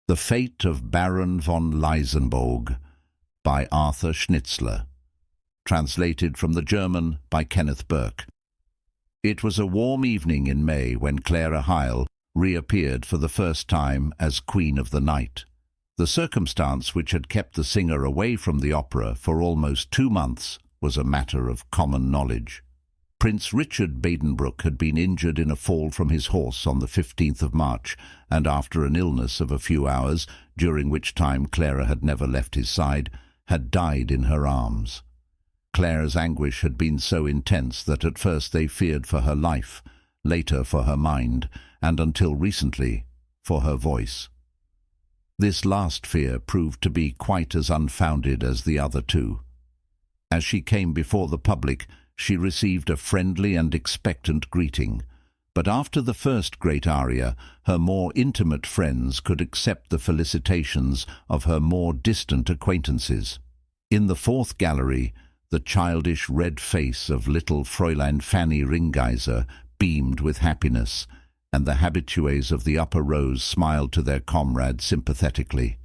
The Fate of Baron von Leisenbohg by Arthur Schnitzler. Translated from the German by Kenneth Burke. It was a warm evening in May when Clara Heil reappeared for the first time as Queen of the Night. The circumstance which had kept the singer away from the opera for almost 2 months was a matter of common knowledge. Prince Richard Badenbrook had been injured in a fall from his horse on the 15th of March, and after an illness of a few hours, during which time Clara had never left his side, had died in her arms. Clara's anguish had been so intense that at first they feared for her life, later for her mind, and until recently for her voice. This last fear proved to be quite as unfounded as the other two. As she came before the public, she received a friendly and expectant greeting, but after the first great aria, her more intimate friends could accept the felicitations of her more distant acquaintances. In the fourth gallery, the childish red face of little Fräulein Fanny Ringgeiser beamed with happiness, and the habitués of the upper rows smiled to their comrade sympathetically.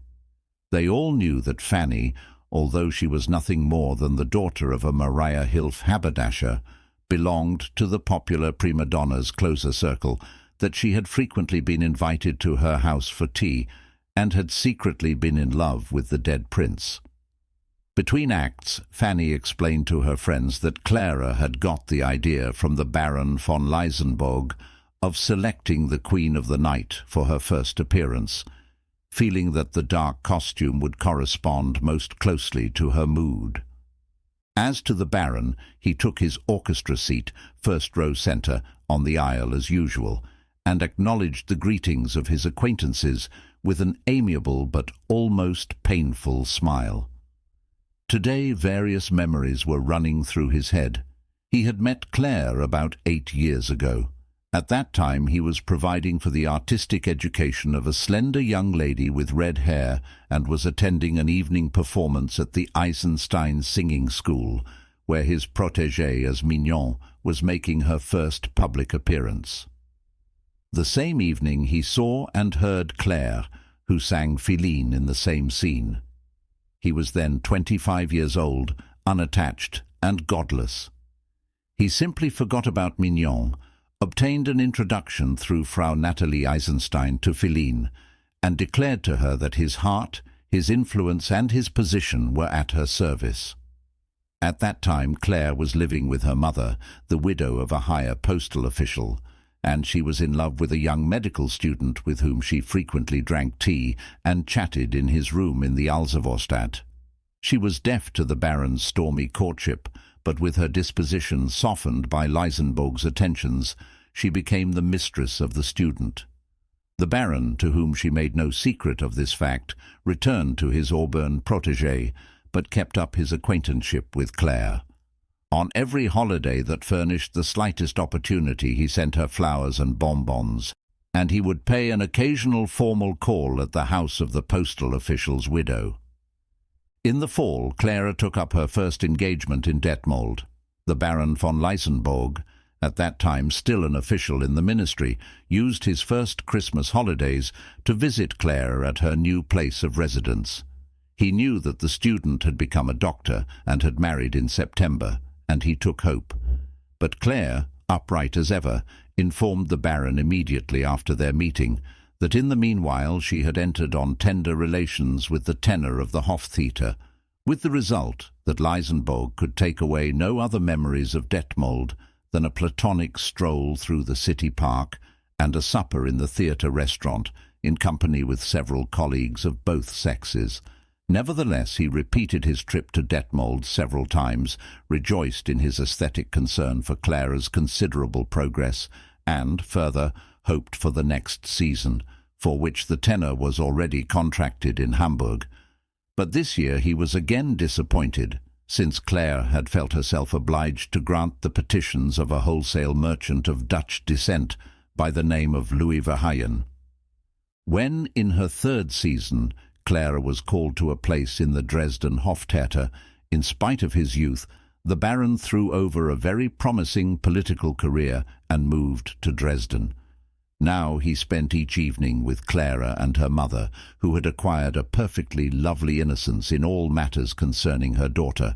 They all knew that Fanny, although she was nothing more than the daughter of a Maria Hilf haberdasher, belonged to the popular prima donna's closer circle, that she had frequently been invited to her house for tea, and had secretly been in love with the dead prince. Between acts, Fanny explained to her friends that Clara had got the idea from the Baron von Leisenbohg of selecting the Queen of the Night for her first appearance, feeling that the dark costume would correspond most closely to her mood. As to the Baron, he took his orchestra seat, first row centre, on the aisle as usual, and acknowledged the greetings of his acquaintances with an amiable but almost painful smile. Today various memories were running through his head. He had met Claire about 8 years ago. At that time he was providing for the artistic education of a slender young lady with red hair and was attending an evening performance at the Eisenstein singing school, where his protégée as Mignon was making her first public appearance. The same evening he saw and heard Claire, who sang Philine in the same scene. He was then 25 years old, unattached and godless. He simply forgot about Mignon, obtained an introduction through Frau Natalie Eisenstein to Philine, and declared to her that his heart, his influence and his position were at her service. At that time Claire was living with her mother, the widow of a higher postal official, and she was in love with a young medical student with whom she frequently drank tea and chatted in his room in the Alservorstadt. She was deaf to the Baron's stormy courtship, but with her disposition softened by Leisenbohg's attentions, she became the mistress of the student. The Baron, to whom she made no secret of this fact, returned to his Auburn protégé, but kept up his acquaintanceship with Claire. On every holiday that furnished the slightest opportunity he sent her flowers and bonbons, and he would pay an occasional formal call at the house of the postal official's widow. In the fall, Clara took up her first engagement in Detmold. The Baron von Leisenbohg, at that time still an official in the ministry, used his first Christmas holidays to visit Clara at her new place of residence. He knew that the student had become a doctor and had married in September, and he took hope. But Claire, upright as ever, informed the Baron immediately after their meeting that in the meanwhile she had entered on tender relations with the tenor of the Hoftheater, with the result that Leisenbohg could take away no other memories of Detmold than a platonic stroll through the city park and a supper in the theatre restaurant in company with several colleagues of both sexes. Nevertheless, he repeated his trip to Detmold several times, rejoiced in his aesthetic concern for Clara's considerable progress, and, further, hoped for the next season, for which the tenor was already contracted in Hamburg. But this year he was again disappointed, since Claire had felt herself obliged to grant the petitions of a wholesale merchant of Dutch descent by the name of Louis Verheyen. When, in her third season, Clara was called to a place in the Dresden Hoftheater, in spite of his youth, the Baron threw over a very promising political career and moved to Dresden. Now he spent each evening with Clara and her mother, who had acquired a perfectly lovely innocence in all matters concerning her daughter,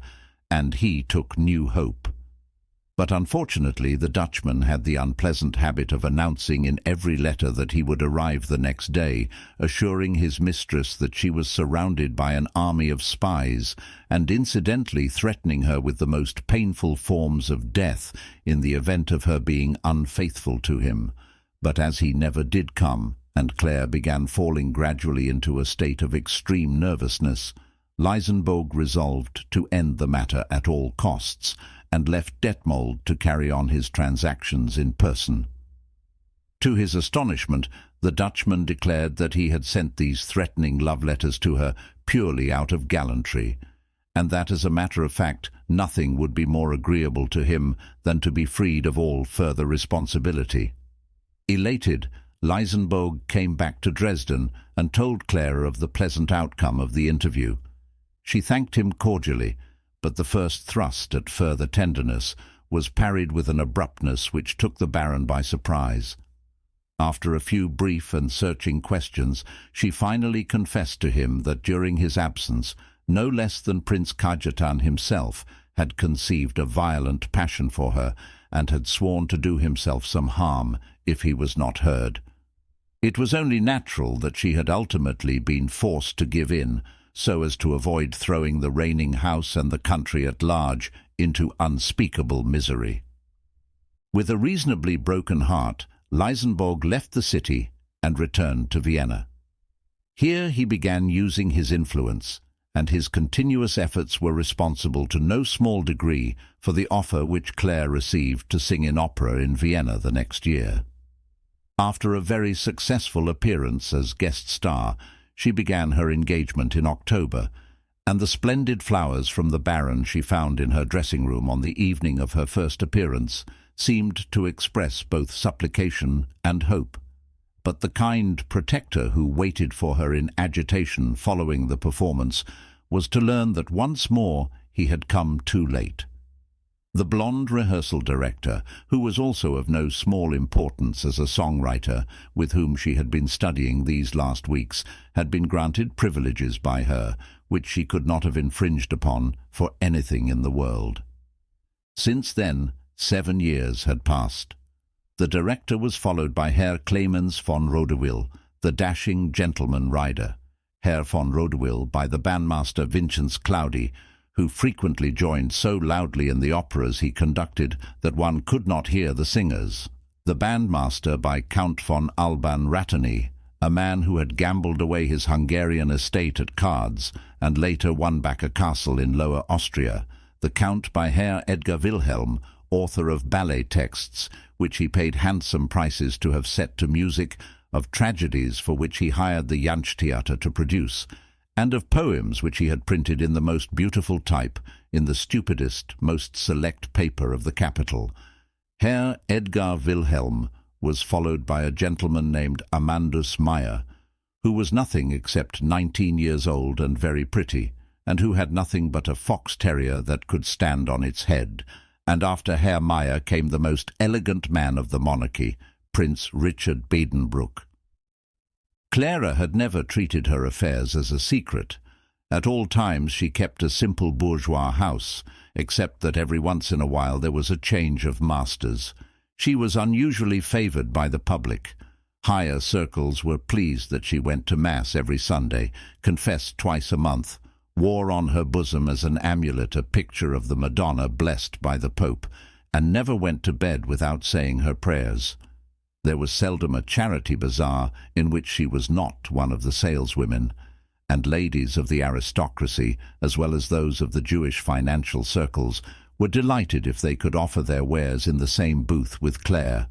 and he took new hope. But unfortunately the Dutchman had the unpleasant habit of announcing in every letter that he would arrive the next day, assuring his mistress that she was surrounded by an army of spies, and incidentally threatening her with the most painful forms of death in the event of her being unfaithful to him. But as he never did come, and Claire began falling gradually into a state of extreme nervousness, Leisenbohg resolved to end the matter at all costs, and left Detmold to carry on his transactions in person. To his astonishment, the Dutchman declared that he had sent these threatening love letters to her purely out of gallantry, and that, as a matter of fact, nothing would be more agreeable to him than to be freed of all further responsibility. Elated, Leisenbohg came back to Dresden and told Clara of the pleasant outcome of the interview. She thanked him cordially, but the first thrust at further tenderness was parried with an abruptness which took the Baron by surprise. After a few brief and searching questions, she finally confessed to him that during his absence, no less than Prince Cajetan himself had conceived a violent passion for her, and had sworn to do himself some harm if he was not heard. It was only natural that she had ultimately been forced to give in, so as to avoid throwing the reigning house and the country at large into unspeakable misery. With a reasonably broken heart, Leisenbohg left the city and returned to Vienna. Here he began using his influence, and his continuous efforts were responsible to no small degree for the offer which Claire received to sing in opera in Vienna the next year. After a very successful appearance as guest star, she began her engagement in October, and the splendid flowers from the Baron she found in her dressing-room on the evening of her first appearance seemed to express both supplication and hope. But the kind protector who waited for her in agitation following the performance was to learn that once more he had come too late. The blonde rehearsal director, who was also of no small importance as a songwriter, with whom she had been studying these last weeks, had been granted privileges by her, which she could not have infringed upon for anything in the world. Since then, 7 years had passed. The director was followed by Herr Clemens von Rodewil, the dashing gentleman rider, Herr von Rodewil by the bandmaster Vincenz Claudi, who frequently joined so loudly in the operas he conducted that one could not hear the singers, the bandmaster by Count von Alban Rattany, a man who had gambled away his Hungarian estate at cards and later won back a castle in Lower Austria, the Count by Herr Edgar Wilhelm, author of ballet texts, which he paid handsome prices to have set to music, of tragedies for which he hired the Janschtheater to produce, and of poems which he had printed in the most beautiful type in the stupidest, most select paper of the capital. Herr Edgar Wilhelm was followed by a gentleman named Amandus Meyer, who was nothing except 19 years old and very pretty, and who had nothing but a fox terrier that could stand on its head, and after Herr Meyer came the most elegant man of the monarchy, Prince Richard Badenbroek. Clara had never treated her affairs as a secret. At all times she kept a simple bourgeois house, except that every once in a while there was a change of masters. She was unusually favoured by the public. Higher circles were pleased that she went to Mass every Sunday, confessed twice a month, wore on her bosom as an amulet a picture of the Madonna blessed by the Pope, and never went to bed without saying her prayers. There was seldom a charity bazaar in which she was not one of the saleswomen, and ladies of the aristocracy, as well as those of the Jewish financial circles, were delighted if they could offer their wares in the same booth with Claire.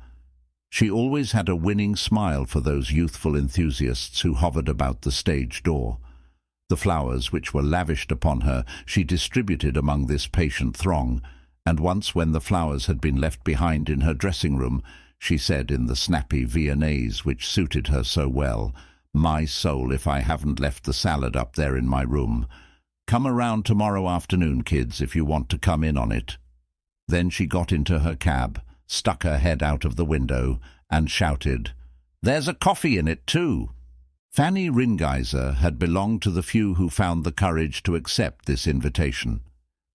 She always had a winning smile for those youthful enthusiasts who hovered about the stage door. The flowers which were lavished upon her she distributed among this patient throng, and once when the flowers had been left behind in her dressing-room, she said in the snappy Viennese which suited her so well, "My soul, if I haven't left the salad up there in my room. Come around tomorrow afternoon, kids, if you want to come in on it." Then she got into her cab, stuck her head out of the window, and shouted, There's a coffee in it too." Fanny Ringeiser had belonged to the few who found the courage to accept this invitation.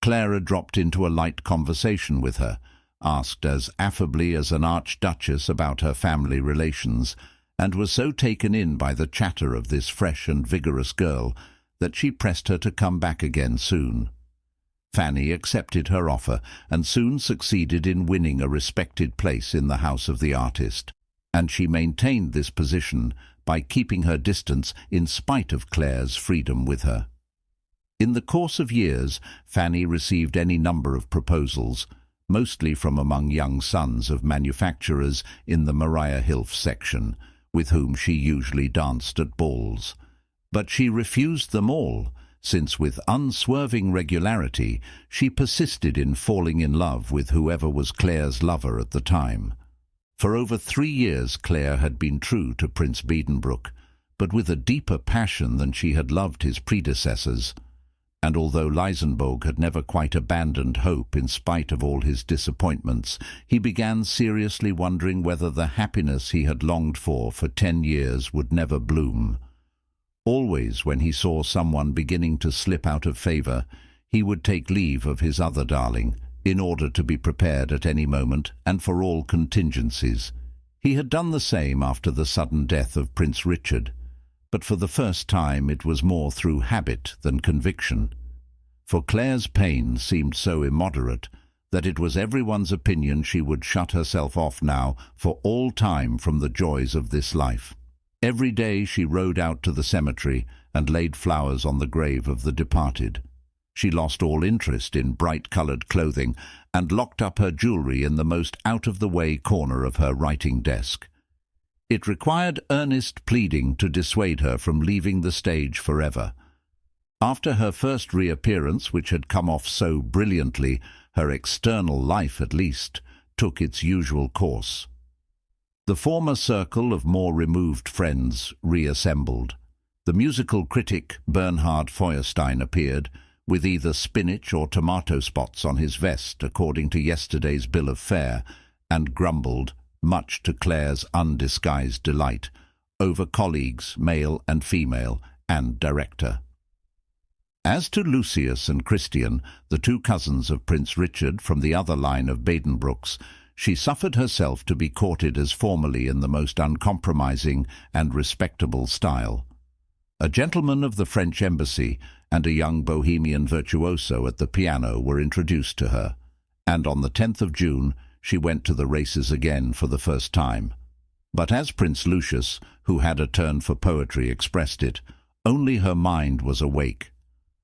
Clara dropped into a light conversation with her, asked as affably as an archduchess about her family relations, and was so taken in by the chatter of this fresh and vigorous girl that she pressed her to come back again soon. Fanny accepted her offer and soon succeeded in winning a respected place in the house of the artist, and she maintained this position by keeping her distance in spite of Claire's freedom with her. In the course of years, Fanny received any number of proposals, mostly from among young sons of manufacturers in the Maria Hilf section, with whom she usually danced at balls. But she refused them all, since with unswerving regularity she persisted in falling in love with whoever was Claire's lover at the time. For over 3 years Claire had been true to Prince Biedenbrook, but with a deeper passion than she had loved his predecessors. And although Leisenbohg had never quite abandoned hope in spite of all his disappointments, he began seriously wondering whether the happiness he had longed for 10 years would never bloom. Always when he saw someone beginning to slip out of favour, he would take leave of his other darling, in order to be prepared at any moment and for all contingencies. He had done the same after the sudden death of Prince Richard, but for the first time it was more through habit than conviction. For Claire's pain seemed so immoderate that it was everyone's opinion she would shut herself off now for all time from the joys of this life. Every day she rode out to the cemetery and laid flowers on the grave of the departed. She lost all interest in bright-coloured clothing and locked up her jewellery in the most out-of-the-way corner of her writing desk. It required earnest pleading to dissuade her from leaving the stage forever. After her first reappearance, which had come off so brilliantly, her external life, at least, took its usual course. The former circle of more removed friends reassembled. The musical critic Bernhard Feuerstein appeared, with either spinach or tomato spots on his vest according to yesterday's bill of fare, and grumbled, much to Claire's undisguised delight, over colleagues, male and female, and director. As to Lucius and Christian, the 2 cousins of Prince Richard from the other line of Badenbrooks, she suffered herself to be courted as formerly in the most uncompromising and respectable style. A gentleman of the French embassy and a young Bohemian virtuoso at the piano were introduced to her, and on the 10th of June she went to the races again for the first time. But as Prince Lucius, who had a turn for poetry, expressed it, only her mind was awake.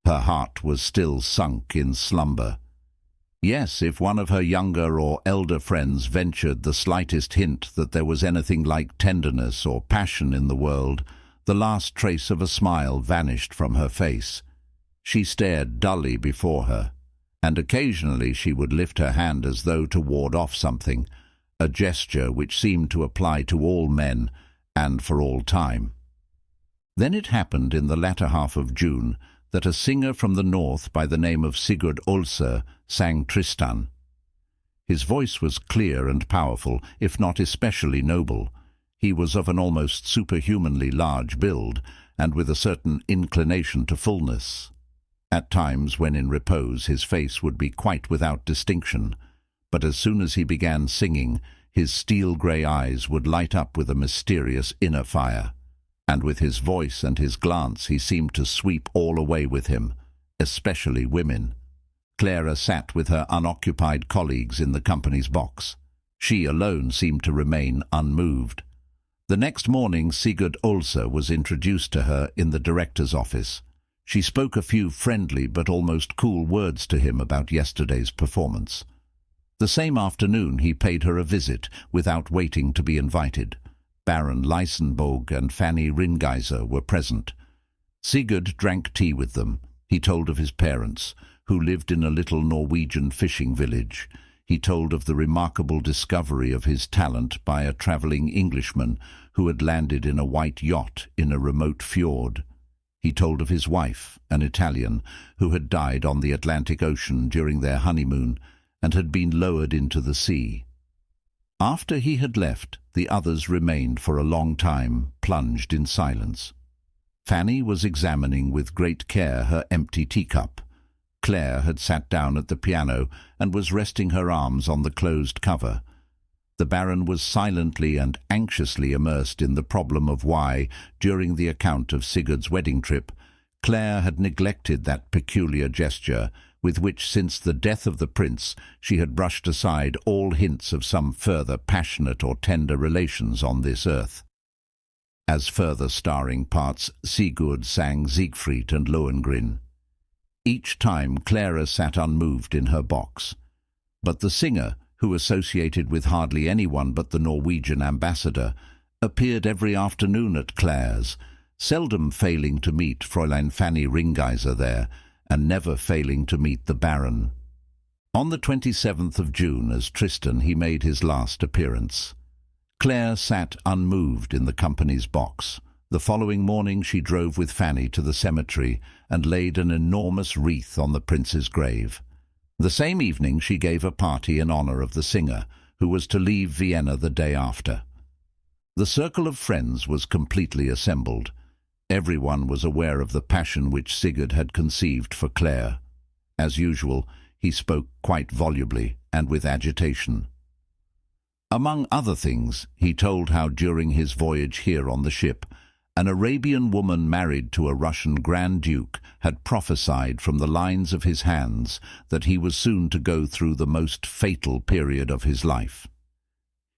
Her heart was still sunk in slumber. Yes, if one of her younger or elder friends ventured the slightest hint that there was anything like tenderness or passion in the world, the last trace of a smile vanished from her face. She stared dully before her, and occasionally she would lift her hand as though to ward off something, a gesture which seemed to apply to all men and for all time. Then it happened in the latter half of June that a singer from the north by the name of Sigurd Ulser sang Tristan. His voice was clear and powerful, if not especially noble. He was of an almost superhumanly large build, and with a certain inclination to fullness. At times, when in repose, his face would be quite without distinction, but as soon as he began singing, his steel-grey eyes would light up with a mysterious inner fire, and with his voice and his glance he seemed to sweep all away with him, especially women. Clara sat with her unoccupied colleagues in the company's box. She alone seemed to remain unmoved. The next morning Sigurd Ulser was introduced to her in the director's office. She spoke a few friendly but almost cool words to him about yesterday's performance. The same afternoon he paid her a visit without waiting to be invited. Baron Leisenbohg and Fanny Ringeiser were present. Sigurd drank tea with them. He told of his parents, who lived in a little Norwegian fishing village. He told of the remarkable discovery of his talent by a travelling Englishman who had landed in a white yacht in a remote fjord. He told of his wife, an Italian, who had died on the Atlantic Ocean during their honeymoon and had been lowered into the sea. After he had left, the others remained for a long time, plunged in silence. Fanny was examining with great care her empty teacup. Claire had sat down at the piano and was resting her arms on the closed cover. The Baron was silently and anxiously immersed in the problem of why, during the account of Sigurd's wedding trip, Claire had neglected that peculiar gesture with which, since the death of the prince, she had brushed aside all hints of some further passionate or tender relations on this earth. As further starring parts, Sigurd sang Siegfried and Lohengrin. Each time Clara sat unmoved in her box. But the singer, who associated with hardly anyone but the Norwegian ambassador, appeared every afternoon at Claire's, seldom failing to meet Fräulein Fanny Ringgeiser there, and never failing to meet the Baron. On the 27th of June, as Tristan, he made his last appearance. Claire sat unmoved in the company's box. The following morning she drove with Fanny to the cemetery and laid an enormous wreath on the prince's grave. The same evening she gave a party in honor of the singer, who was to leave Vienna the day after. The circle of friends was completely assembled. Everyone was aware of the passion which Sigurd had conceived for Claire. As usual, he spoke quite volubly and with agitation. Among other things, he told how during his voyage here on the ship, an Arabian woman married to a Russian Grand Duke had prophesied from the lines of his hands that he was soon to go through the most fatal period of his life.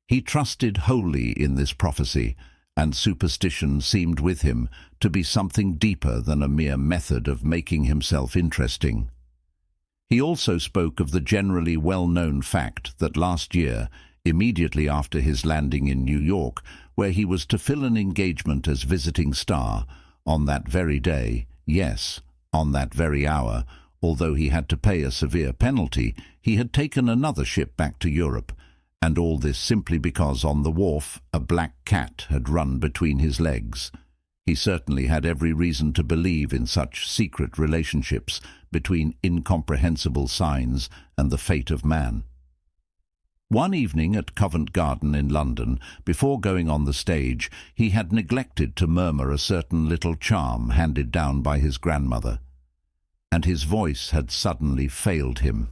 He trusted wholly in this prophecy, and superstition seemed with him to be something deeper than a mere method of making himself interesting. He also spoke of the generally well-known fact that last year, immediately after his landing in New York, where he was to fill an engagement as visiting star, on that very day, yes, on that very hour, although he had to pay a severe penalty, he had taken another ship back to Europe, and all this simply because on the wharf a black cat had run between his legs. He certainly had every reason to believe in such secret relationships between incomprehensible signs and the fate of man. One evening at Covent Garden in London, before going on the stage, he had neglected to murmur a certain little charm handed down by his grandmother, and his voice had suddenly failed him.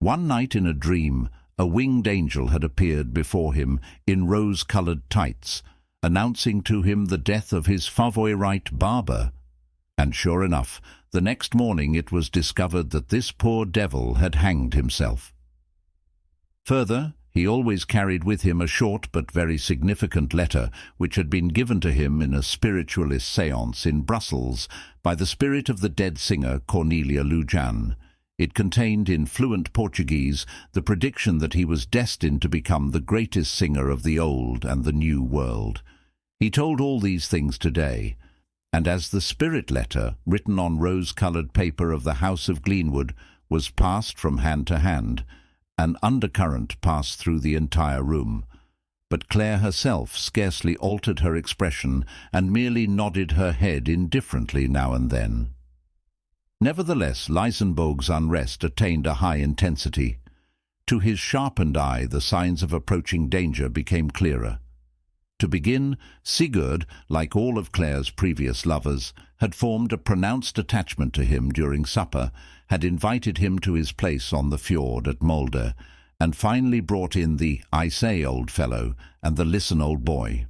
One night in a dream, a winged angel had appeared before him in rose-coloured tights, announcing to him the death of his favorite barber. And sure enough, the next morning it was discovered that this poor devil had hanged himself. Further, he always carried with him a short but very significant letter which had been given to him in a spiritualist séance in Brussels by the spirit of the dead singer Cornélia Lujan. It contained in fluent Portuguese the prediction that he was destined to become the greatest singer of the old and the new world. He told all these things today, and as the spirit letter, written on rose-coloured paper of the House of Greenwood, was passed from hand to hand, an undercurrent passed through the entire room. But Claire herself scarcely altered her expression and merely nodded her head indifferently now and then. Nevertheless, Leisenbohg's unrest attained a high intensity. To his sharpened eye, the signs of approaching danger became clearer. To begin, Sigurd, like all of Claire's previous lovers, had formed a pronounced attachment to him during supper, had invited him to his place on the fjord at Molde, and finally brought in the "I say, old fellow" and the "Listen, old boy."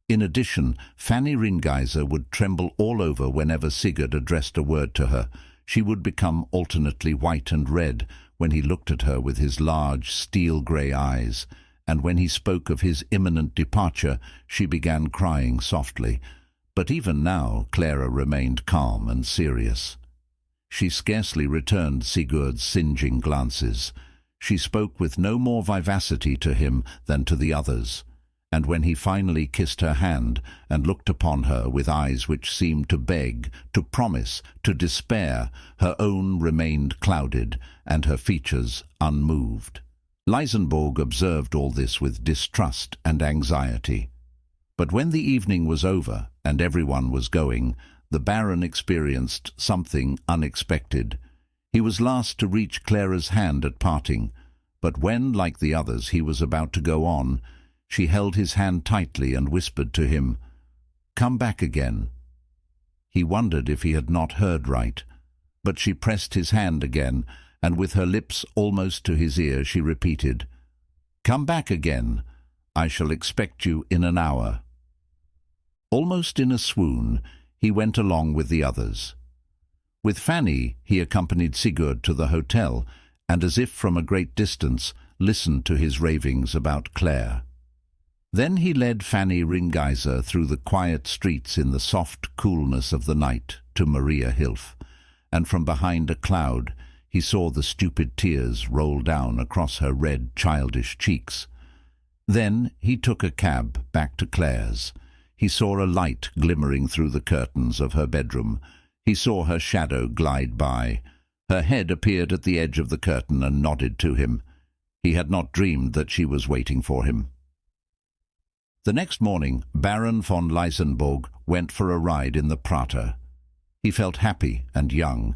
In addition, Fanny Ringgeiser would tremble all over whenever Sigurd addressed a word to her. She would become alternately white and red when he looked at her with his large steel-grey eyes, and when he spoke of his imminent departure, she began crying softly. But even now Clara remained calm and serious. She scarcely returned Sigurd's singeing glances. She spoke with no more vivacity to him than to the others, and when he finally kissed her hand and looked upon her with eyes which seemed to beg, to promise, to despair, her own remained clouded and her features unmoved. Leisenbohg observed all this with distrust and anxiety. But when the evening was over and everyone was going, the Baron experienced something unexpected. He was last to reach Clara's hand at parting, But when, like the others, he was about to go on, she held his hand tightly and whispered to him, "Come back again." He wondered if he had not heard right, but she pressed his hand again, and with her lips almost to his ear she repeated, "Come back again. I shall expect you in an hour." Almost in a swoon, he went along with the others. With Fanny, he accompanied Sigurd to the hotel, and as if from a great distance, listened to his ravings about Claire. Then he led Fanny Ringeiser through the quiet streets in the soft coolness of the night to Maria Hilf, and from behind a cloud he saw the stupid tears roll down across her red, childish cheeks. Then he took a cab back to Claire's. He saw a light glimmering through the curtains of her bedroom. He saw her shadow glide by. Her head appeared at the edge of the curtain and nodded to him. He had not dreamed that she was waiting for him. The next morning, Baron von Leisenbohg went for a ride in the Prater. He felt happy and young.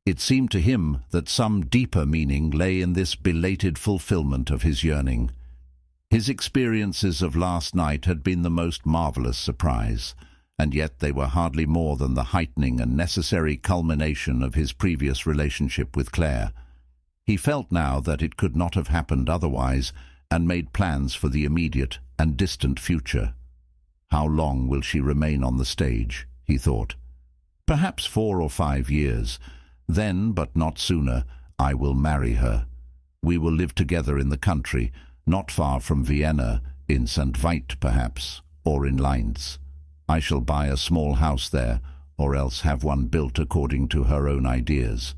It seemed to him that some deeper meaning lay in this belated fulfillment of his yearning. His experiences of last night had been the most marvelous surprise, and yet they were hardly more than the heightening and necessary culmination of his previous relationship with Claire. He felt now that it could not have happened otherwise, and made plans for the immediate and distant future. How long will she remain on the stage, he thought. Perhaps 4 or 5 years. Then, but not sooner, I will marry her. We will live together in the country, not far from Vienna, in St. Veit perhaps, or in Linz. I shall buy a small house there, or else have one built according to her own ideas.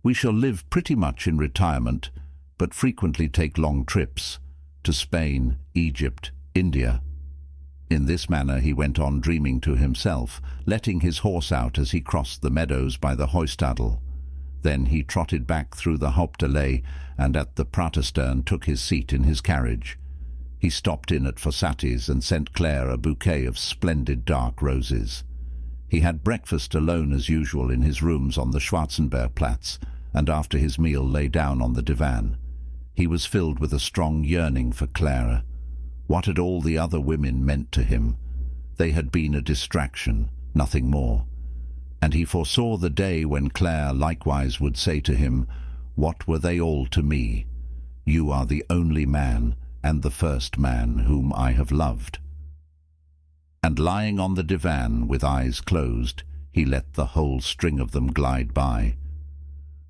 We shall live pretty much in retirement, but frequently take long trips to Spain, Egypt, India. In this manner he went on dreaming to himself, letting his horse out as he crossed the meadows by the Heustadel. Then he trotted back through the Hauptallee, and at the Praterstern took his seat in his carriage. He stopped in at Fossati's and sent Claire a bouquet of splendid dark roses. He had breakfast alone as usual in his rooms on the Schwarzenbergplatz, and after his meal lay down on the divan. He was filled with a strong yearning for Clara. What had all the other women meant to him? They had been a distraction, nothing more. And he foresaw the day when Claire likewise would say to him, "What were they all to me? You are the only man, and the first man whom I have loved." And lying on the divan with eyes closed, he let the whole string of them glide by.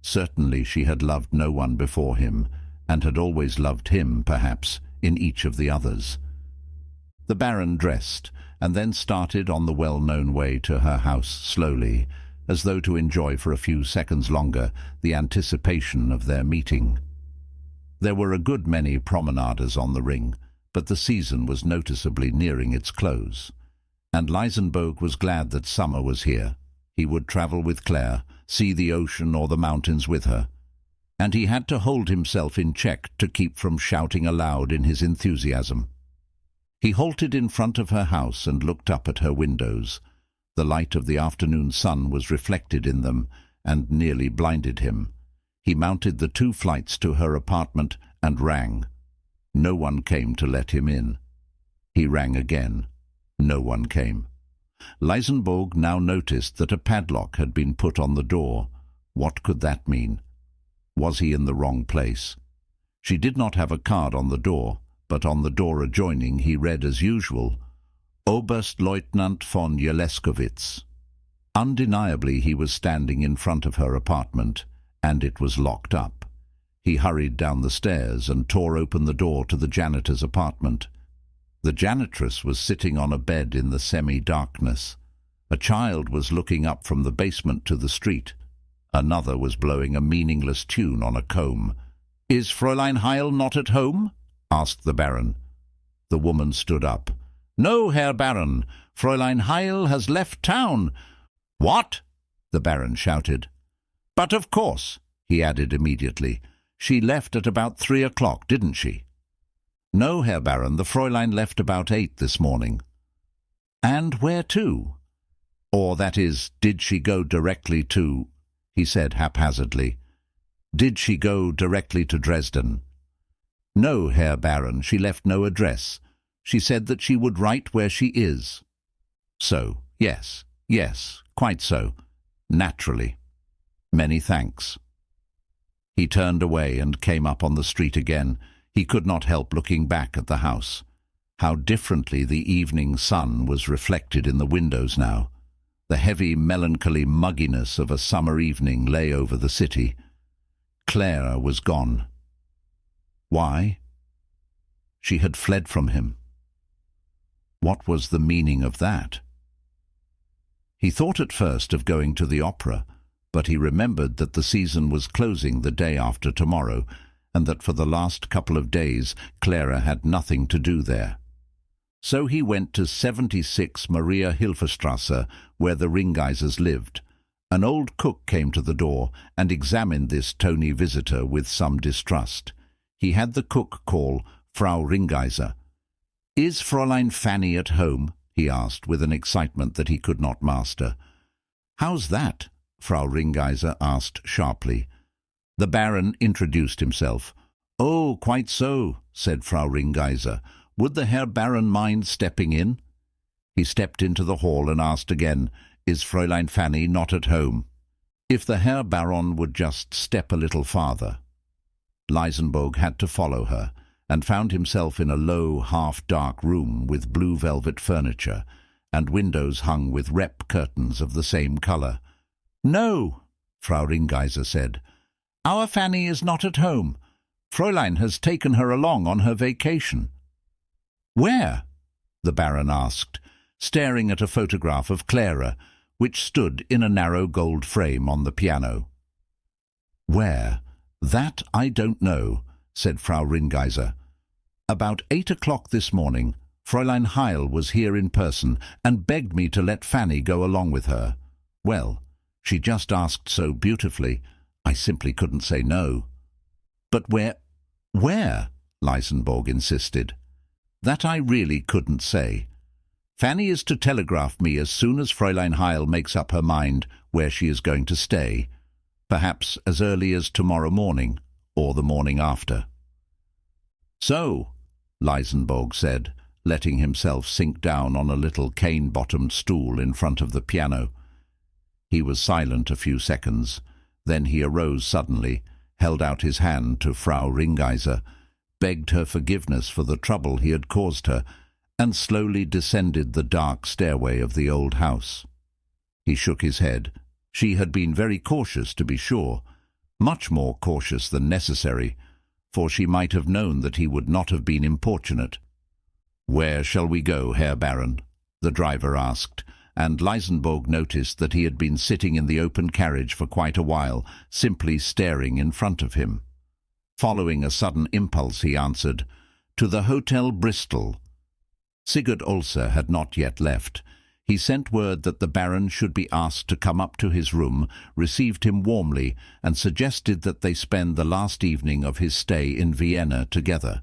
Certainly she had loved no one before him, and had always loved him, perhaps, in each of the others. The Baron dressed, and then started on the well-known way to her house slowly, as though to enjoy for a few seconds longer the anticipation of their meeting. There were a good many promenaders on the ring, but the season was noticeably nearing its close, and Leisenbohg was glad that summer was here. He would travel with Claire, see the ocean or the mountains with her, and he had to hold himself in check to keep from shouting aloud in his enthusiasm. He halted in front of her house and looked up at her windows. The light of the afternoon sun was reflected in them and nearly blinded him. He mounted the 2 flights to her apartment and rang. No one came to let him in. He rang again. No one came. Leisenbohg now noticed that a padlock had been put on the door. What could that mean? Was he in the wrong place? She did not have a card on the door, but on the door adjoining he read as usual, Oberstleutnant von Jeleskowitz. Undeniably he was standing in front of her apartment, and it was locked up. He hurried down the stairs and tore open the door to the janitor's apartment. The janitress was sitting on a bed in the semi-darkness. A child was looking up from the basement to the street. Another was blowing a meaningless tune on a comb. "Is Fräulein Heil not at home?" asked the Baron. The woman stood up. "No, Herr Baron. Fräulein Heil has left town." "What?" the Baron shouted. "But of course," he added immediately. "She left at about 3 o'clock, didn't she?" "No, Herr Baron, the Fräulein left about 8 this morning." "And where to? Or, that is, did she go directly to—" he said haphazardly. "Did she go directly to Dresden?" No, Herr Baron, she left no address. She said that she would write where she is. So, yes, quite so. Naturally. Many thanks. He turned away and came up on the street again. He could not help looking back at the house. How differently the evening sun was reflected in the windows now. The heavy, melancholy mugginess of a summer evening lay over the city. Clara was gone. Why? She had fled from him. What was the meaning of that? He thought at first of going to the opera, but he remembered that the season was closing the day after tomorrow, and that for the last couple of days Clara had nothing to do there. So he went to 76 Maria Hilferstrasse, where the Ringeisers lived. An old cook came to the door and examined this tony visitor with some distrust. He had the cook call Frau Ringeiser. "Is Fräulein Fanny at home?" he asked with an excitement that he could not master. "How's that?" Frau Ringeiser asked sharply. The Baron introduced himself. "Oh, quite so," said Frau Ringeiser. "Would the Herr Baron mind stepping in?" He stepped into the hall and asked again, "Is Fräulein Fanny not at home?" If the Herr Baron would just step a little farther. Leisenbohg had to follow her, and found himself in a low, half-dark room with blue velvet furniture, and windows hung with rep curtains of the same colour. "No," Frau Ringeiser said. "Our Fanny is not at home. Fräulein has taken her along on her vacation." "Where?" the Baron asked, staring at a photograph of Clara, which stood in a narrow gold frame on the piano. "Where? That I don't know," said Frau Ringeiser. "About 8 o'clock this morning, Fräulein Heil was here in person and begged me to let Fanny go along with her. Well, she just asked so beautifully, I simply couldn't say no." "But where?" Leisenbohg insisted. "That I really couldn't say. Fanny is to telegraph me as soon as Fräulein Heil makes up her mind where she is going to stay, perhaps as early as tomorrow morning or the morning after." "So," Leisenbohg said, letting himself sink down on a little cane-bottomed stool in front of the piano. He was silent a few seconds. Then he arose suddenly, held out his hand to Frau Ringeiser, begged her forgiveness for the trouble he had caused her, and slowly descended the dark stairway of the old house. He shook his head. She had been very cautious, to be sure, much more cautious than necessary, for she might have known that he would not have been importunate. "Where shall we go, Herr Baron?" the driver asked, and Leisenbohg noticed that he had been sitting in the open carriage for quite a while, simply staring in front of him. Following a sudden impulse, he answered, "To the Hotel Bristol." Sigurd Olse had not yet left. He sent word that the Baron should be asked to come up to his room, received him warmly, and suggested that they spend the last evening of his stay in Vienna together.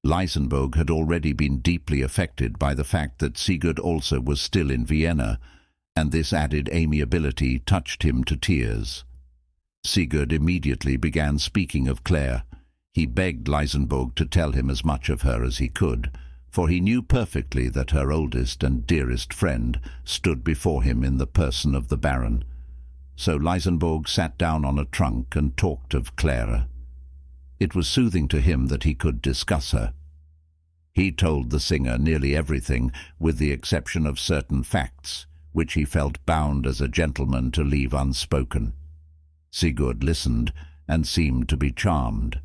Leisenbohg had already been deeply affected by the fact that Sigurd Olse was still in Vienna, and this added amiability touched him to tears. Sigurd immediately began speaking of Claire. He begged Leisenbohg to tell him as much of her as he could, for he knew perfectly that her oldest and dearest friend stood before him in the person of the Baron. So Leisenbohg sat down on a trunk and talked of Clara. It was soothing to him that he could discuss her. He told the singer nearly everything, with the exception of certain facts, which he felt bound as a gentleman to leave unspoken. Sigurd listened and seemed to be charmed.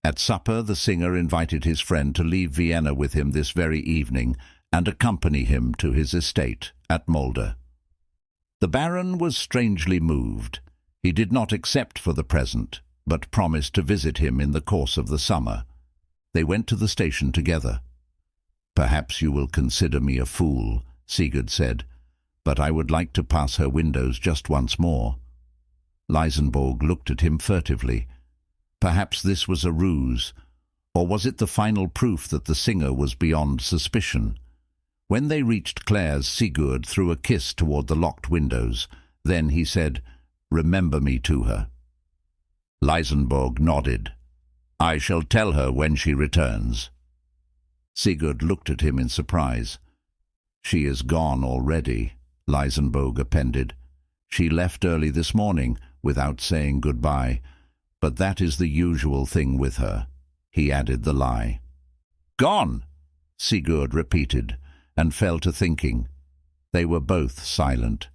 At supper the singer invited his friend to leave Vienna with him this very evening and accompany him to his estate at Mulde. The Baron was strangely moved. He did not accept for the present, but promised to visit him in the course of the summer. They went to the station together. "Perhaps you will consider me a fool," Sigurd said, "but I would like to pass her windows just once more." Leisenbohg looked at him furtively. Perhaps this was a ruse, or was it the final proof that the singer was beyond suspicion? When they reached Claire's, Sigurd threw a kiss toward the locked windows. Then he said, "Remember me to her." Leisenbohg nodded. I shall tell her when she returns." Sigurd looked at him in surprise. "She is gone already," Leisenbohg appended. "She left early this morning, without saying goodbye. But that is the usual thing with her." He added the lie. "Gone," Sigurd repeated, and fell to thinking. They were both silent.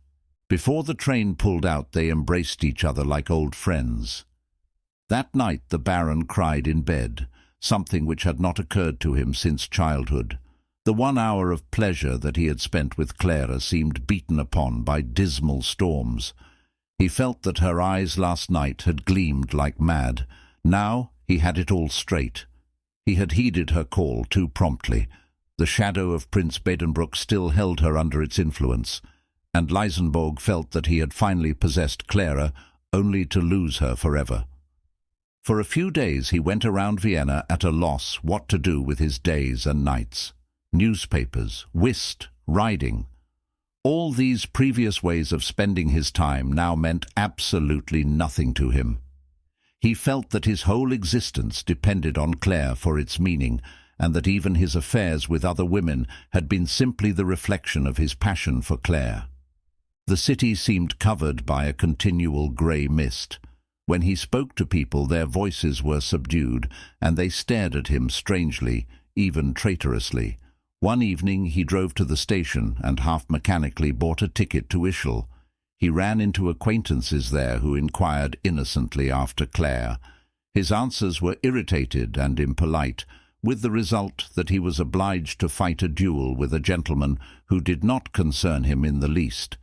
Before the train pulled out, they embraced each other like old friends. That night the Baron cried in bed, something which had not occurred to him since childhood. The 1 hour of pleasure that he had spent with Clara seemed beaten upon by dismal storms. He felt that her eyes last night had gleamed like mad. Now he had it all straight. He had heeded her call too promptly. The shadow of Prince Badenbrook still held her under its influence, and Leisenbohg felt that he had finally possessed Clara, only to lose her forever. For a few days he went around Vienna at a loss what to do with his days and nights. Newspapers, whist, riding. All these previous ways of spending his time now meant absolutely nothing to him. He felt that his whole existence depended on Claire for its meaning, and that even his affairs with other women had been simply the reflection of his passion for Claire. The city seemed covered by a continual grey mist. When he spoke to people, their voices were subdued, and they stared at him strangely, even traitorously. One evening he drove to the station and half-mechanically bought a ticket to Ischl. He ran into acquaintances there who inquired innocently after Claire. His answers were irritated and impolite, with the result that he was obliged to fight a duel with a gentleman who did not concern him in the least.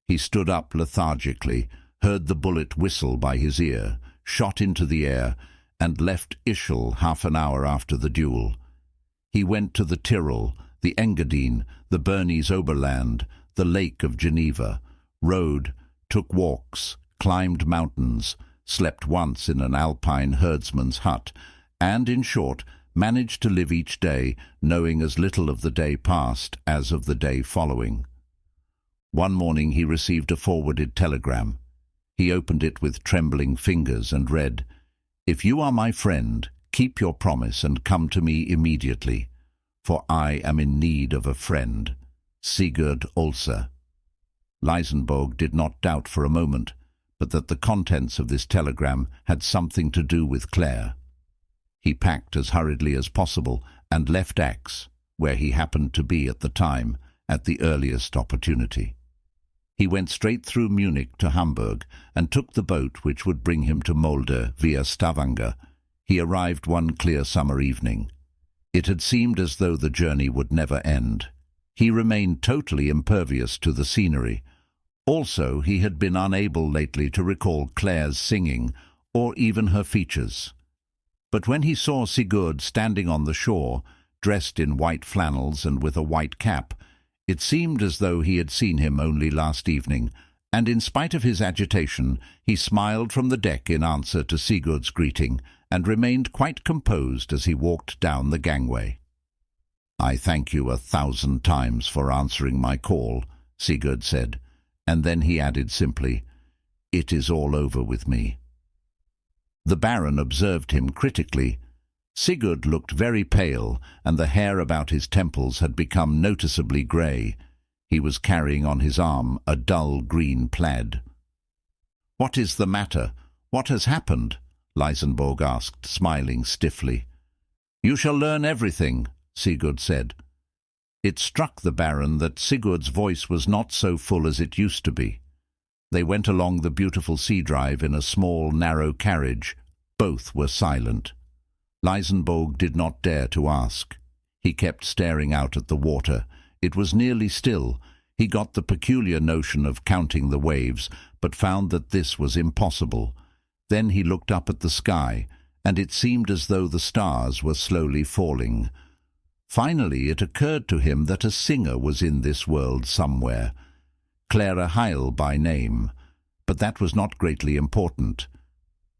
He stood up lethargically, heard the bullet whistle by his ear, shot into the air, and left Ischl half an hour after the duel. He went to the Tyrol, the Engadine, the Bernese Oberland, the Lake of Geneva, rode, took walks, climbed mountains, slept once in an alpine herdsman's hut, and, in short, managed to live each day, knowing as little of the day past as of the day following. One morning he received a forwarded telegram. He opened it with trembling fingers and read, "If you are my friend, keep your promise and come to me immediately, for I am in need of a friend. Sigurd Olsa." Leisenbohg did not doubt for a moment, but that the contents of this telegram had something to do with Claire. He packed as hurriedly as possible and left Aix, where he happened to be at the time, at the earliest opportunity. He went straight through Munich to Hamburg and took the boat which would bring him to Molde via Stavanger. He arrived one clear summer evening. It had seemed as though the journey would never end. He remained totally impervious to the scenery. Also, he had been unable lately to recall Claire's singing, or even her features. But when he saw Sigurd standing on the shore, dressed in white flannels and with a white cap, it seemed as though he had seen him only last evening, and in spite of his agitation, he smiled from the deck in answer to Sigurd's greeting, and remained quite composed as he walked down the gangway. "I thank you 1,000 times for answering my call," Sigurd said, and then he added simply, "It is all over with me." The Baron observed him critically. Sigurd looked very pale, and the hair about his temples had become noticeably grey. He was carrying on his arm a dull green plaid. "What is the matter? What has happened?" Leisenbohg asked, smiling stiffly. "You shall learn everything," Sigurd said. It struck the Baron that Sigurd's voice was not so full as it used to be. They went along the beautiful sea drive in a small, narrow carriage. Both were silent. Leisenbohg did not dare to ask. He kept staring out at the water. It was nearly still. He got the peculiar notion of counting the waves, but found that this was impossible. Then he looked up at the sky, and it seemed as though the stars were slowly falling. Finally it occurred to him that a singer was in this world somewhere. Clara Heil by name, but that was not greatly important.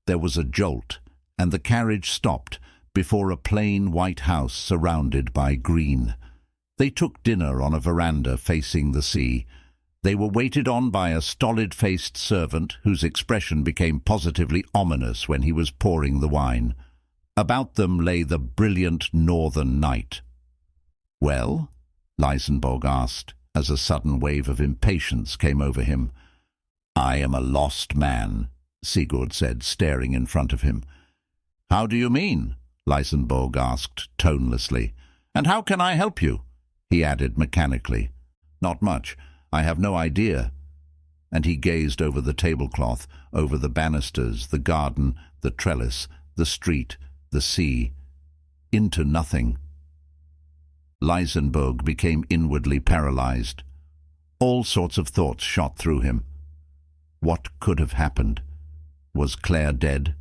There was a jolt, and the carriage stopped before a plain white house surrounded by green. They took dinner on a veranda facing the sea. They were waited on by a stolid-faced servant whose expression became positively ominous when he was pouring the wine. About them lay the brilliant northern night. "Well?" Leisenbohg asked, as a sudden wave of impatience came over him. "I am a lost man," Sigurd said, staring in front of him. "How do you mean?" Leisenbohg asked tonelessly. "And how can I help you?" he added mechanically. "Not much. I have no idea." And he gazed over the tablecloth, over the banisters, the garden, the trellis, the street, the sea, into nothing. Leisenbohg became inwardly paralyzed. All sorts of thoughts shot through him. What could have happened? Was Claire dead?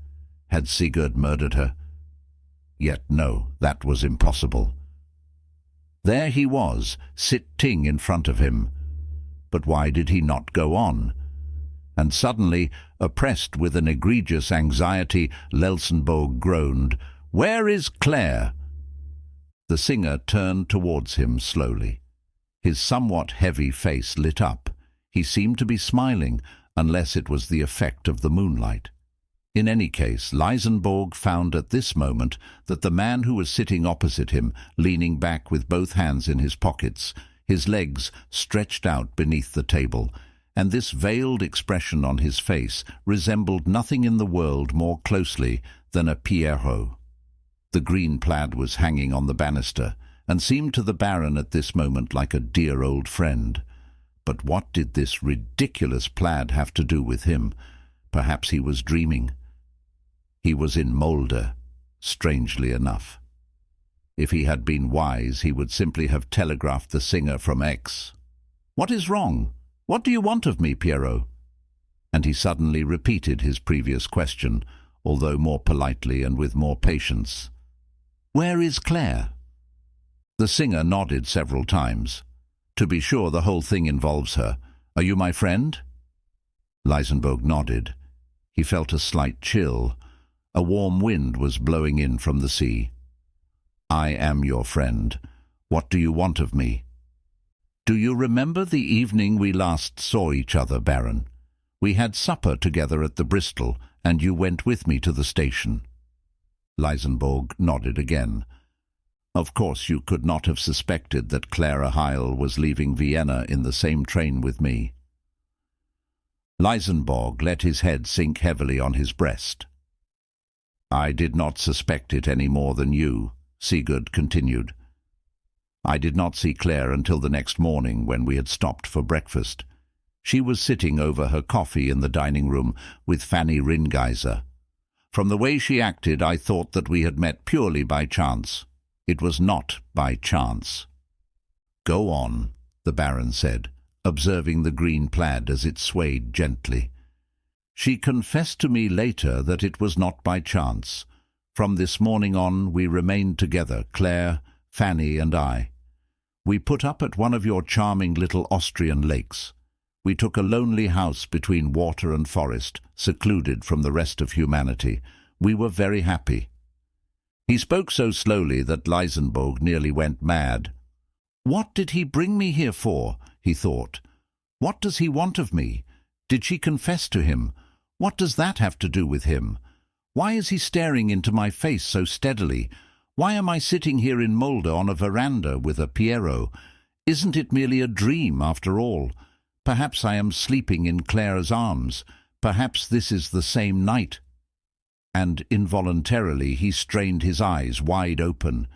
Had Sigurd murdered her? Yet no, that was impossible. There he was, sitting in front of him. But why did he not go on? And suddenly, oppressed with an egregious anxiety, Leisenbohg groaned, "Where is Claire?" The singer turned towards him slowly. His somewhat heavy face lit up. He seemed to be smiling, unless it was the effect of the moonlight. In any case, Leisenbohg found at this moment that the man who was sitting opposite him, leaning back with both hands in his pockets, his legs stretched out beneath the table, and this veiled expression on his face resembled nothing in the world more closely than a Pierrot. The green plaid was hanging on the banister, and seemed to the Baron at this moment like a dear old friend. But what did this ridiculous plaid have to do with him? Perhaps he was dreaming. He was in Molde, strangely enough. If he had been wise, he would simply have telegraphed the singer from X. "What is wrong? What do you want of me, Pierrot?" And he suddenly repeated his previous question, although more politely and with more patience. "Where is Claire?" The singer nodded several times. "To be sure, the whole thing involves her. Are you my friend?" Leisenbohg nodded. He felt a slight chill. A warm wind was blowing in from the sea. "I am your friend. What do you want of me?" "Do you remember the evening we last saw each other, Baron? We had supper together at the Bristol, and you went with me to the station." Leisenbohg nodded again. "Of course you could not have suspected that Clara Heil was leaving Vienna in the same train with me." Leisenbohg let his head sink heavily on his breast. "I did not suspect it any more than you," Sigurd continued. "I did not see Claire until the next morning when we had stopped for breakfast. She was sitting over her coffee in the dining room with Fanny Ringeiser. From the way she acted, I thought that we had met purely by chance. It was not by chance." "Go on," the Baron said, observing the green plaid as it swayed gently. "She confessed to me later that it was not by chance. From this morning on we remained together, Claire, Fanny and I. We put up at one of your charming little Austrian lakes. We took a lonely house between water and forest, secluded from the rest of humanity. We were very happy." He spoke so slowly that Leisenbohg nearly went mad. "What did he bring me here for?" he thought. "What does he want of me? Did she confess to him? What does that have to do with him? Why is he staring into my face so steadily? Why am I sitting here in Molde on a veranda with a Pierrot? Isn't it merely a dream after all? Perhaps I am sleeping in Claire's arms. Perhaps this is the same night." And involuntarily he strained his eyes wide open.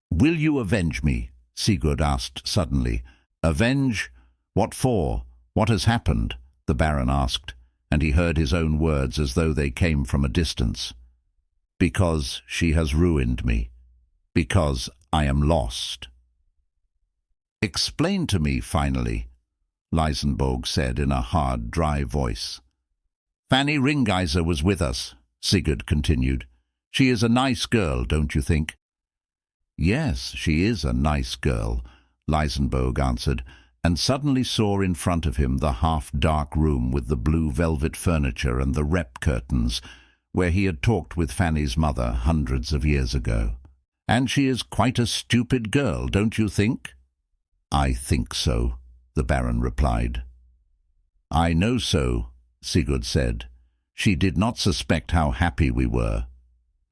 "Will you avenge me?" Sigurd asked suddenly. "Avenge? What for? What has happened?" the Baron asked, and he heard his own words as though they came from a distance. "Because she has ruined me. Because I am lost." "Explain to me, finally," Leisenbohg said in a hard, dry voice. "Fanny Ringeiser was with us," Sigurd continued. "She is a nice girl, don't you think?" "Yes, she is a nice girl," Leisenbohg answered, and suddenly saw in front of him the half-dark room with the blue velvet furniture and the rep curtains, where he had talked with Fanny's mother hundreds of years ago. "And she is quite a stupid girl, don't you think?" "I think so," the Baron replied. "I know so," Sigurd said. "She did not suspect how happy we were.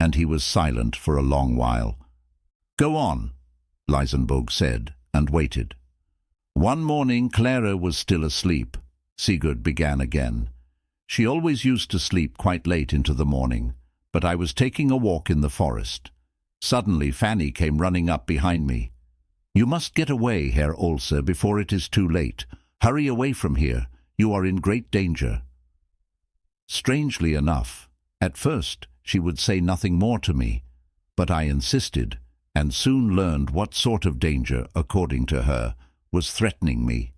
and he was silent for a long while. "Go on," Leisenbohg said, and waited. "One morning Clara was still asleep," Sigurd began again. "She always used to sleep quite late into the morning, but I was taking a walk in the forest. Suddenly Fanny came running up behind me. 'You must get away, Herr Olse, before it is too late. Hurry away from here. You are in great danger.' Strangely enough, at first she would say nothing more to me, but I insisted, and soon learned what sort of danger, according to her, was threatening me.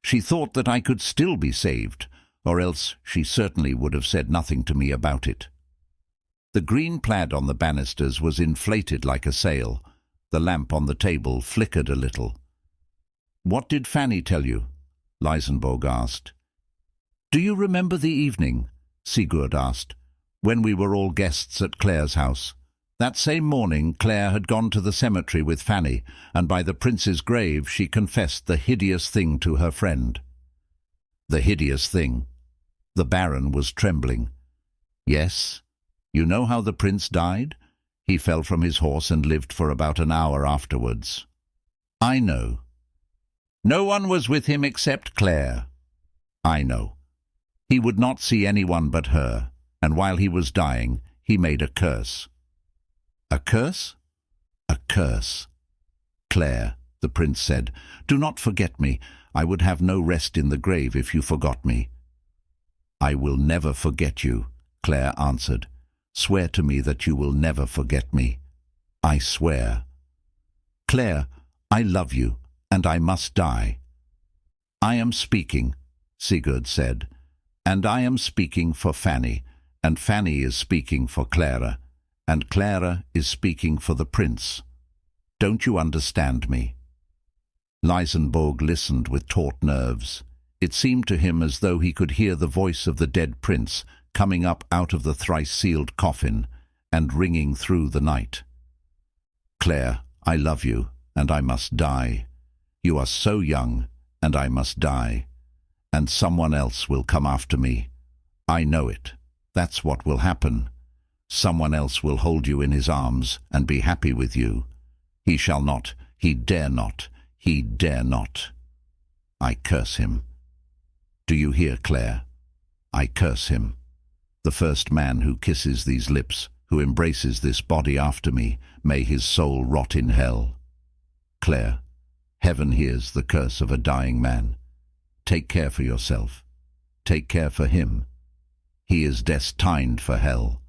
She thought that I could still be saved, or else she certainly would have said nothing to me about it." The green plaid on the banisters was inflated like a sail. The lamp on the table flickered a little. "What did Fanny tell you?" Leisenbohg asked. "Do you remember the evening?" Sigurd asked, "when we were all guests at Claire's house? That same morning Claire had gone to the cemetery with Fanny, and by the prince's grave she confessed the hideous thing to her friend." "The hideous thing?" The Baron was trembling. "Yes. You know how the prince died? He fell from his horse and lived for about an hour afterwards." "I know." "No one was with him except Claire." "I know. He would not see anyone but her, and while he was dying, he made a curse." "A curse?" "A curse." "Claire," the prince said, "do not forget me. I would have no rest in the grave if you forgot me." "I will never forget you," Claire answered. "Swear to me that you will never forget me." "I swear." "Claire, I love you, and I must die." "I am speaking," Sigurd said, "and I am speaking for Fanny, and Fanny is speaking for Clara, and Clara is speaking for the prince. Don't you understand me?" Leisenbohg listened with taut nerves. It seemed to him as though he could hear the voice of the dead prince coming up out of the thrice-sealed coffin and ringing through the night. "Claire, I love you, and I must die. You are so young, and I must die. And someone else will come after me. I know it. That's what will happen. Someone else will hold you in his arms and be happy with you. He shall not, he dare not, he dare not. I curse him. Do you hear, Claire? I curse him. The first man who kisses these lips, who embraces this body after me, may his soul rot in hell. Claire, heaven hears the curse of a dying man. Take care for yourself. Take care for him. He is destined for hell.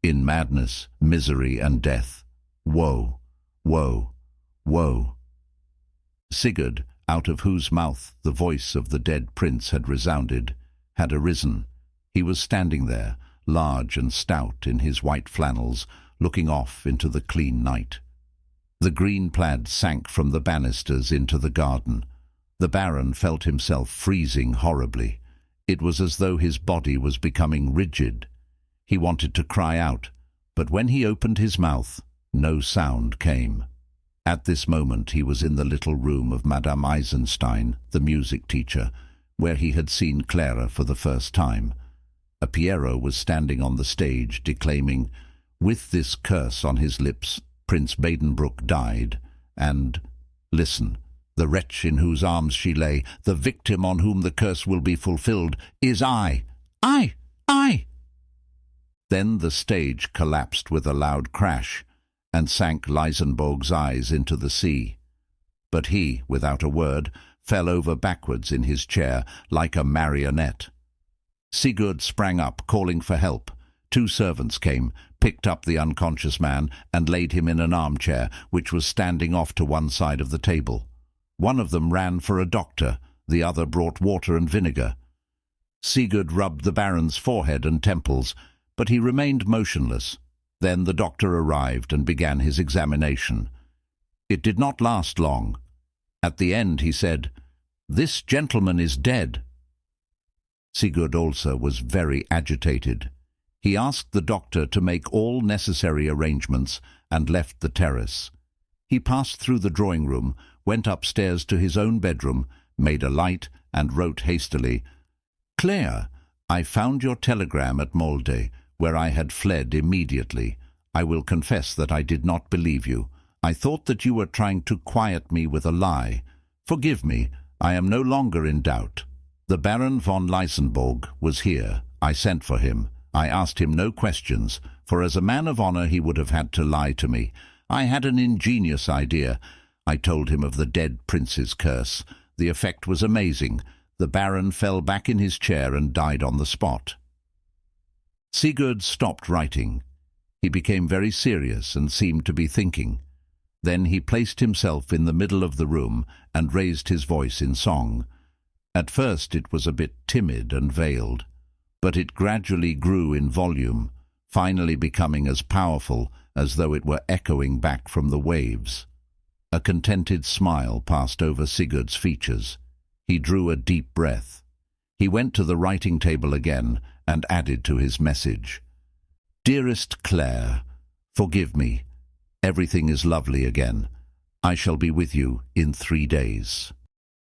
In madness, misery, and death. Woe, woe, woe. Sigurd, out of whose mouth the voice of the dead prince had resounded, had arisen. He was standing there, large and stout in his white flannels, looking off into the clean night. The green plaid sank from the banisters into the garden. The Baron felt himself freezing horribly. It was as though his body was becoming rigid. He wanted to cry out, but when he opened his mouth, no sound came. At this moment he was in the little room of Madame Eisenstein, the music teacher, where he had seen Clara for the first time. A Piero was standing on the stage, declaiming, "With this curse on his lips, Prince Badenbrook died, and, listen, the wretch in whose arms she lay, the victim on whom the curse will be fulfilled, is I. I! Then the stage collapsed with a loud crash, and sank Leisenbohg's eyes into the sea. But he, without a word, fell over backwards in his chair, like a marionette. Sigurd sprang up, calling for help. 2 servants came, picked up the unconscious man, and laid him in an armchair, which was standing off to one side of the table. One of them ran for a doctor, the other brought water and vinegar. Sigurd rubbed the Baron's forehead and temples, but he remained motionless. Then the doctor arrived and began his examination. It did not last long. At the end he said, "This gentleman is dead." Sigurd also was very agitated. He asked the doctor to make all necessary arrangements and left the terrace. He passed through the drawing-room, went upstairs to his own bedroom, made a light, and wrote hastily, "Claire, I found your telegram at Molde. where I had fled immediately. I will confess that I did not believe you. I thought that you were trying to quiet me with a lie. Forgive me, I am no longer in doubt. The Baron von Leisenbohg was here. I sent for him. I asked him no questions, for as a man of honor he would have had to lie to me. I had an ingenious idea. I told him of the dead prince's curse. The effect was amazing. The Baron fell back in his chair and died on the spot. Sigurd stopped writing. He became very serious and seemed to be thinking. Then he placed himself in the middle of the room and raised his voice in song. At first it was a bit timid and veiled, but it gradually grew in volume, finally becoming as powerful as though it were echoing back from the waves. A contented smile passed over Sigurd's features. He drew a deep breath. He went to the writing table again and added to his message. "Dearest Claire, forgive me. Everything is lovely again. I shall be with you in 3 days."